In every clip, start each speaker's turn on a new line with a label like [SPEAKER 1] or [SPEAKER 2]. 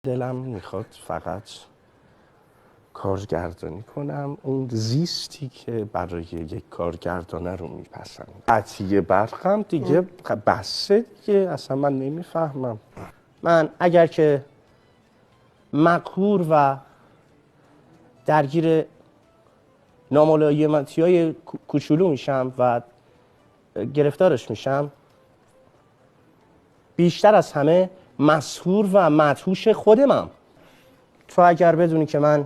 [SPEAKER 1] دلم میخواد فقط کارگردانی کنم، اون زیستی که برای یک کارگردانه رو میپسند. قطعی برقم دیگه بسه دیگه، اصلا من نمیفهمم. من اگر که مقهور و درگیر ناملایمتی‌های کوچولو میشم و گرفتارش میشم، بیشتر از همه مسحور و مدهوش خودمم. تو اگر بدونی که من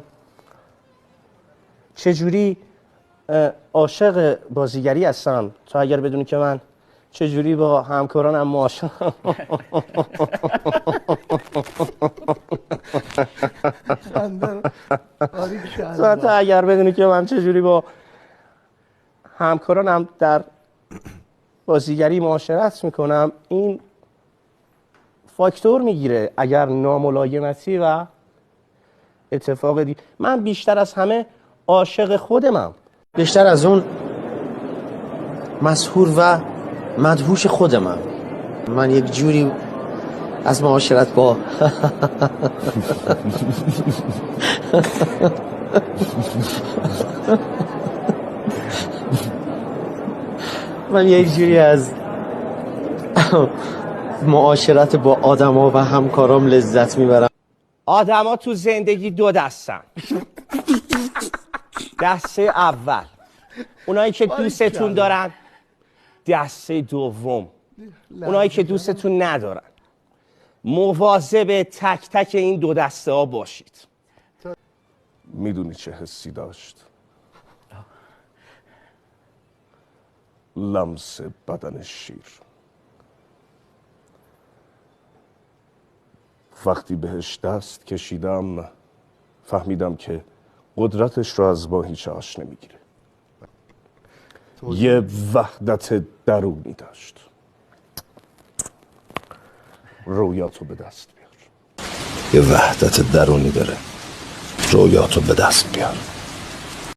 [SPEAKER 1] چجوری عاشق بازیگری هستم، تو اگر بدونی که من چجوری با همکارانم معاشرم تو اگر بدونی که من چجوری با همکارانم در بازیگری معاشرت میکنم، این فاکتور میگیره. اگر ناملایمتی و اتفاق من بیشتر از همه عاشق خودمم، بیشتر از اون مسحور و مدهوش خودمم. من یک جوری از معاشرت با من یک جوری از معاشرت با آدما و همکارام لذت میبرم. آدما تو زندگی دو دستن. دسته اول اونایی که دوستتون دارن، دسته دوم اونایی که دوستتون ندارن. مواظب تک تک این دو دسته ها باشید. میدونی چه حسی داشت؟ لمس بدن شیر. وقتی بهش دست کشیدم فهمیدم که قدرتش را از ماهیچه‌اش نمیگیره. یه وحدت درونی داشت. رویاتو به دست بیار.
[SPEAKER 2] یه وحدت درونی داره. رویاتو به دست بیار.